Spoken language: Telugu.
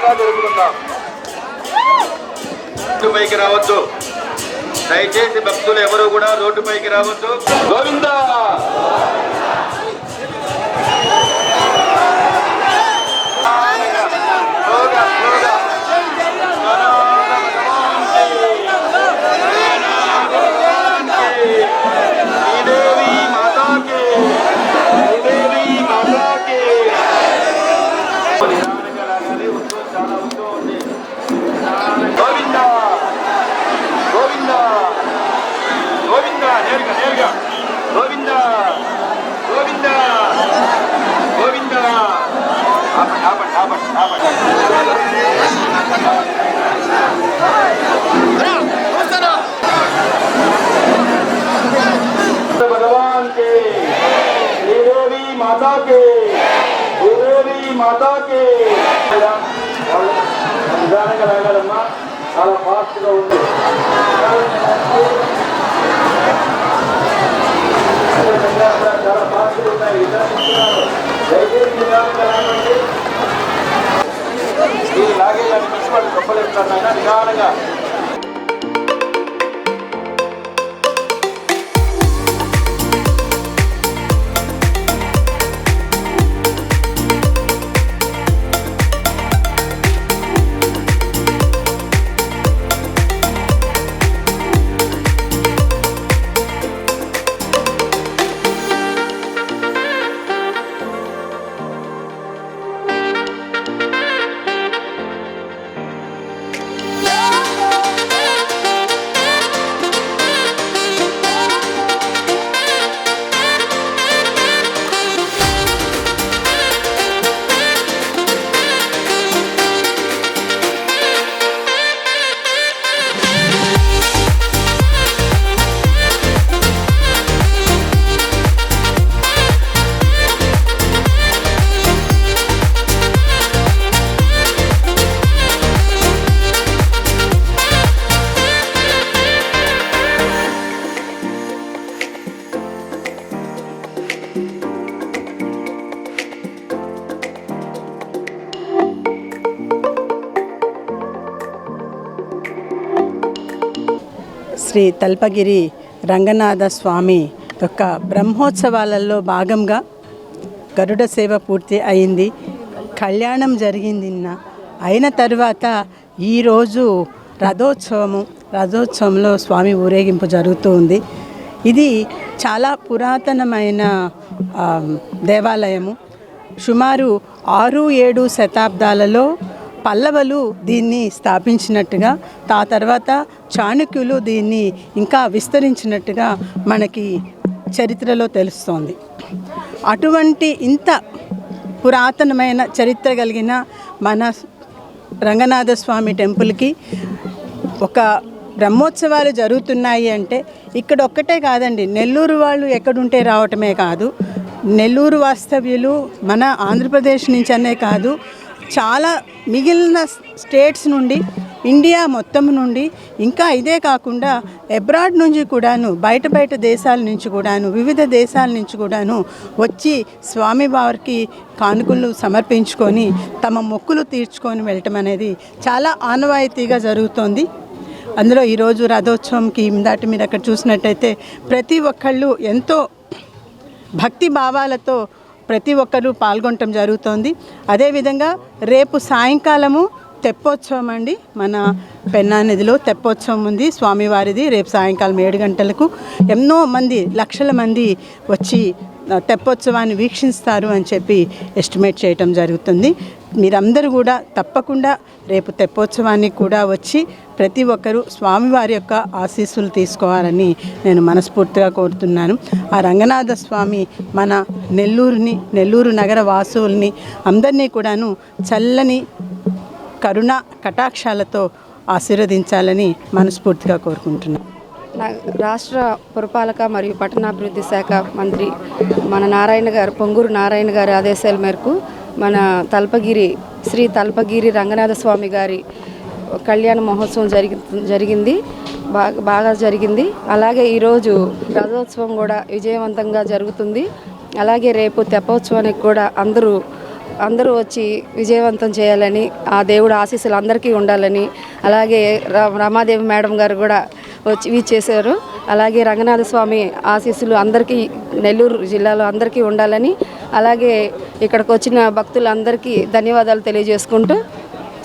ఘనంగా జరుపుకుందాం. రోడ్డుపైకి రావద్దు, దయచేసి భక్తులు ఎవరు కూడా రోడ్డుపైకి రావద్దు. గోవిందా भगवान के श्रीदेवी माता के श्रीदेवी माता के నిదానంగా రాగలమ్మా, చాలా ఫాస్ట్గా ఉంది. చాలా ఫాస్ట్గా ఉన్నాయి. దయచేసి నిదానంగా రాగండి. ఇలాగే మించి వాళ్ళు గొప్పలేస్తారు నాయన, నిదానంగా. శ్రీ తల్పగిరి రంగనాథ స్వామి యొక్క బ్రహ్మోత్సవాలలో భాగంగా గరుడ సేవ పూర్తి అయింది. కళ్యాణం జరిగింది. అయిన తర్వాత ఈరోజు రథోత్సవంలో స్వామి ఊరేగింపు జరుగుతూ ఉంది. ఇది చాలా పురాతనమైన దేవాలయము. సుమారు 6-7 శతాబ్దాలలో పల్లవులు దీన్ని స్థాపించినట్టుగా, ఆ తర్వాత చాణక్యులు దీన్ని ఇంకా విస్తరించినట్టుగా మనకి చరిత్రలో తెలుస్తోంది. అటువంటి ఇంత పురాతనమైన చరిత్ర కలిగిన మన రంగనాథ స్వామి టెంపుల్కి ఒక బ్రహ్మోత్సవాలు జరుగుతున్నాయి అంటే ఇక్కడ ఒక్కటే కాదండి, నెల్లూరు వాళ్ళు ఎక్కడుంటే రావటమే కాదు, నెల్లూరు వాస్తవ్యులు మన ఆంధ్రప్రదేశ్ నుంచి అనే కాదు, చాలా మిగిలిన స్టేట్స్ నుండి, ఇండియా మొత్తం నుండి, ఇంకా ఇదే కాకుండా అబ్రాడ్ నుంచి కూడాను, బయట దేశాల నుంచి కూడాను, వివిధ దేశాల నుంచి కూడాను వచ్చి స్వామివారికి కానుకలు సమర్పించుకొని తమ మొక్కులు తీర్చుకొని వెళ్ళటం అనేది చాలా ఆనవాయితీగా జరుగుతోంది. అందులో ఈరోజు రథోత్సవంకి ఇందాటి మీరు అక్కడ చూసినట్టయితే ప్రతి ఒక్కళ్ళు ఎంతో భక్తి భావాలతో ప్రతి ఒక్కరూ పాల్గొనటం జరుగుతోంది. అదేవిధంగా రేపు సాయంకాలము తెప్పోత్సవం అండి, మన పెన్నా నదిలో తెప్పోత్సవం ఉంది స్వామివారిది. రేపు సాయంకాలం 7 గంటలకు ఎన్నో మంది, లక్షల మంది వచ్చి తెప్పోత్సవాన్ని వీక్షిస్తారు అని చెప్పి ఎస్టిమేట్ చేయటం జరుగుతుంది. మీరందరూ కూడా తప్పకుండా రేపు తెప్పోత్సవానికి కూడా వచ్చి ప్రతి ఒక్కరూ స్వామివారి యొక్క ఆశీస్సులు తీసుకోవాలని నేను మనస్ఫూర్తిగా కోరుతున్నాను. ఆ రంగనాథ స్వామి మన నెల్లూరు నగర వాసువుల్ని అందరినీ కూడాను చల్లని కరుణ కటాక్షాలతో ఆశీర్వదించాలని మనస్ఫూర్తిగా కోరుకుంటున్నాను. రాష్ట్ర పురపాలక మరియు పట్టణాభివృద్ధి శాఖ మంత్రి మన నారాయణ గారు, పొంగూరు నారాయణ గారి ఆదేశాల మేరకు మన శ్రీ తల్పగిరి రంగనాథ స్వామి గారి కళ్యాణ మహోత్సవం జరిగింది. బాగా జరిగింది. అలాగే ఈరోజు రథోత్సవం కూడా విజయవంతంగా జరుగుతుంది. అలాగే రేపు తెప్పోత్సవానికి కూడా అందరూ అందరూ వచ్చి విజయవంతం చేయాలని, ఆ దేవుడు ఆశీస్సులు అందరికీ ఉండాలని, అలాగే రమాదేవి మేడం గారు కూడా వచ్చి చేశారు. అలాగే రంగనాథ స్వామి ఆశీస్సులు అందరికీ నెల్లూరు జిల్లాలో అందరికీ ఉండాలని, అలాగే ఇక్కడికి వచ్చిన భక్తులందరికీ ధన్యవాదాలు తెలియజేసుకుంటూ